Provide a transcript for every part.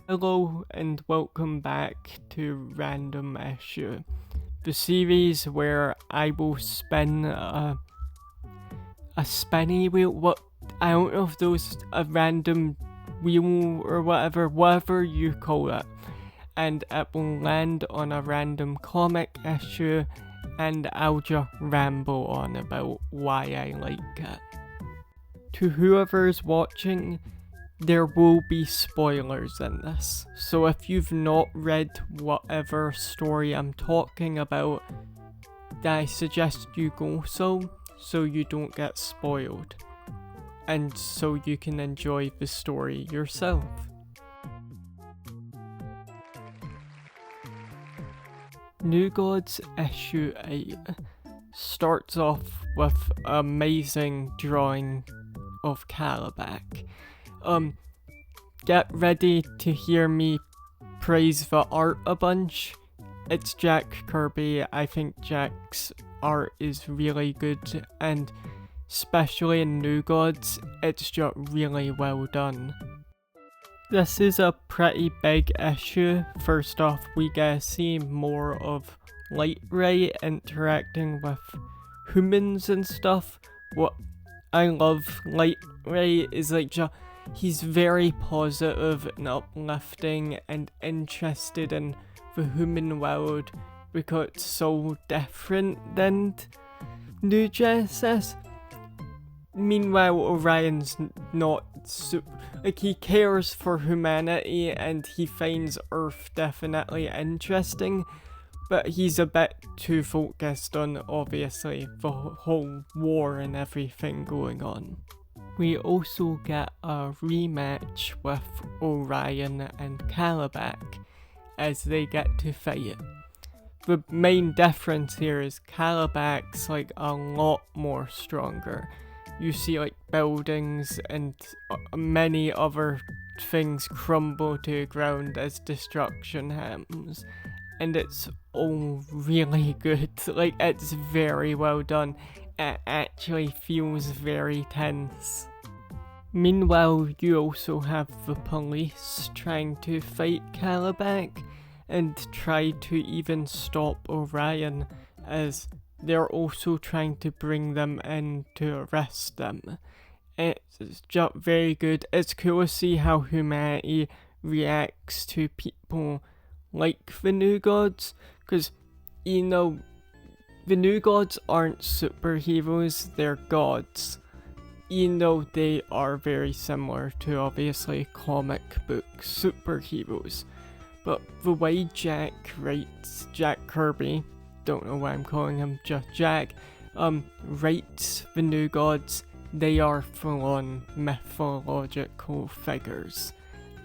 Hello and welcome back to Random Issue, the series where I will spin a spinny wheel. What I don't know if those a random wheel or whatever you call it, and it will land on a random comic issue, and I'll just ramble on about why I like it. To whoever's watching, there will be spoilers in this, so if you've not read whatever story I'm talking about, I suggest you go so you don't get spoiled, and so you can enjoy the story yourself. New Gods Issue 8 starts off with amazing drawing of Kalibak. Get ready to hear me praise the art a bunch. It's Jack Kirby. I think Jack's art is really good, and especially in New Gods, it's just really well done. This is a pretty big issue. First off, we get to see more of Light Ray interacting with humans and stuff. What I love Light Ray is he's very positive and uplifting and interested in the human world because it's so different than New Genesis. Meanwhile, Orion's not he cares for humanity and he finds Earth definitely interesting, but he's a bit too focused on, obviously, the whole war and everything going on. We also get a rematch with Orion and Kalibak as they get to fight. The main difference here is Kalibak's a lot more stronger. You see buildings and many other things crumble to the ground as destruction happens. And it's all really good. It's very well done. It actually feels very tense. Meanwhile, you also have the police trying to fight Kalibak and try to even stop Orion, as they're also trying to bring them in to arrest them. It's just very good. It's cool to see how humanity reacts to people like the New Gods, because, the New Gods aren't superheroes, they're gods. Even though they are very similar to, obviously, comic book superheroes. But the way Jack writes, Jack Kirby, don't know why I'm calling him just Jack, writes the New Gods, they are full-on mythological figures.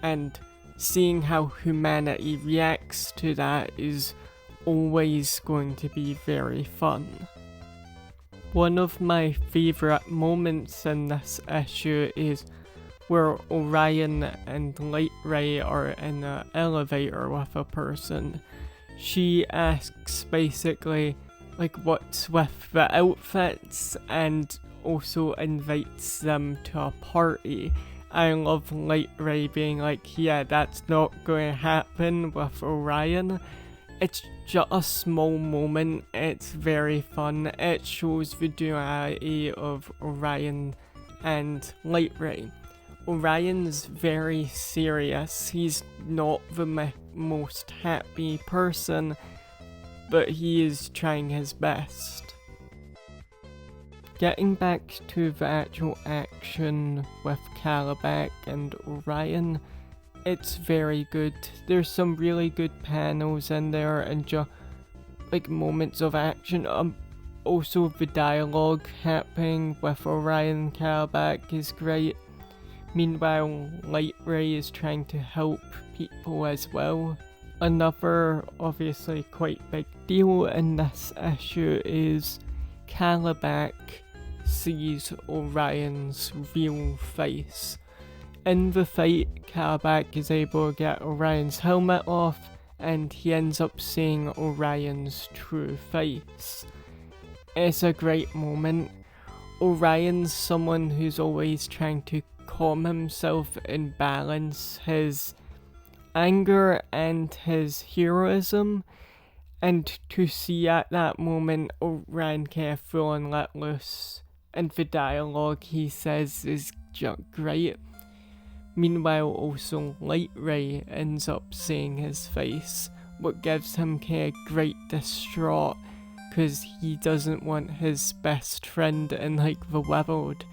And seeing how humanity reacts to that is always going to be very fun. One of my favourite moments in this issue is where Orion and Light Ray are in an elevator with a person. She asks basically what's with the outfits and also invites them to a party. I love Light Ray being yeah, that's not going to happen with Orion. It's just a small moment, it's very fun, it shows the duality of Orion and Light Ray. Orion's very serious, he's not the most happy person, but he is trying his best. Getting back to the actual action with Kalibak and Orion, it's very good. There's some really good panels in there and just moments of action. Also the dialogue happening with Orion and Kalibak is great. Meanwhile, Light Ray is trying to help people as well. Another obviously quite big deal in this issue is Kalibak sees Orion's real face. In the fight, Kalibak is able to get Orion's helmet off, and he ends up seeing Orion's true face. It's a great moment. Orion's someone who's always trying to calm himself and balance his anger and his heroism. And to see at that moment Orion kind of full on let loose, and the dialogue he says is just great. Meanwhile, also Light Ray ends up seeing his face, what gives him kind of great distraught, because he doesn't want his best friend in like the world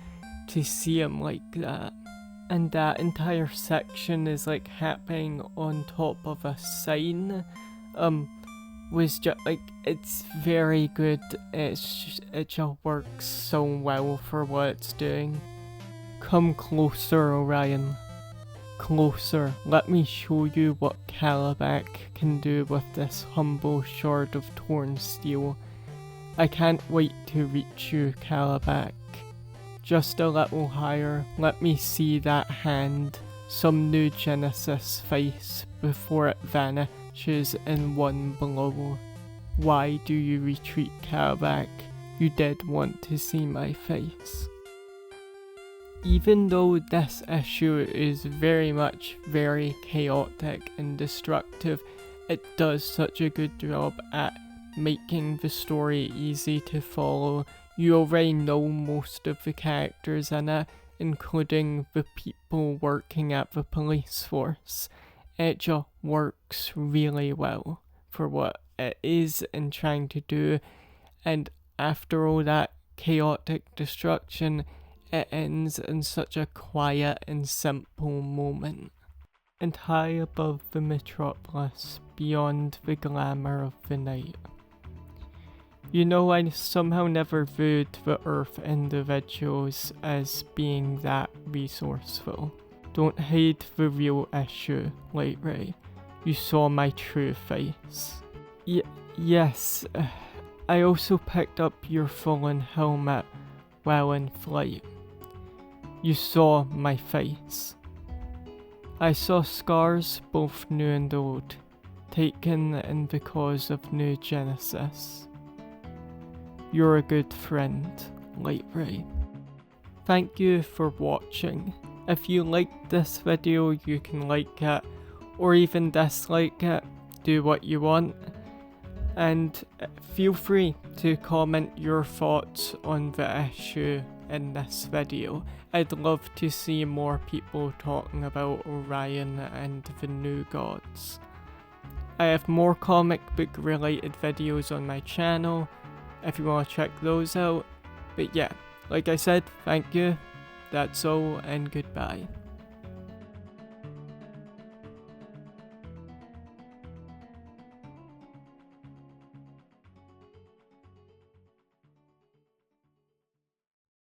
to see him like that. And that entire section is like happening on top of a sign. Was just like, it's very good. It just works so well for what it's doing. Come closer, Orion. Closer. Let me show you what Kalibak can do with this humble shard of torn steel. I can't wait to reach you, Kalibak. Just a little higher. Let me see that hand. Some new Genesis face before it vanishes in one blow. Why do you retreat, Kalibak? You did want to see my face. Even though this issue is very chaotic and destructive, it does such a good job at making the story easy to follow. You already know most of the characters in it, including the people working at the police force. It just works really well for what it is and trying to do, and after all that chaotic destruction, it ends in such a quiet and simple moment. And high above the metropolis, beyond the glamour of the night. You know, I somehow never viewed the Earth individuals as being that resourceful. Don't hide the real issue, Light Ray. You saw my true face. Yes, I also picked up your fallen helmet while in flight. You saw my face. I saw scars, both new and old, taken in the cause of New Genesis. You're a good friend, Light Ray. Thank you for watching. If you liked this video, you can like it, or even dislike it, do what you want. And feel free to comment your thoughts on the issue in this video. I'd love to see more people talking about Orion and the new gods. I have more comic book related videos on my channel if you want to check those out. But yeah, like I said, thank you. That's all, and goodbye.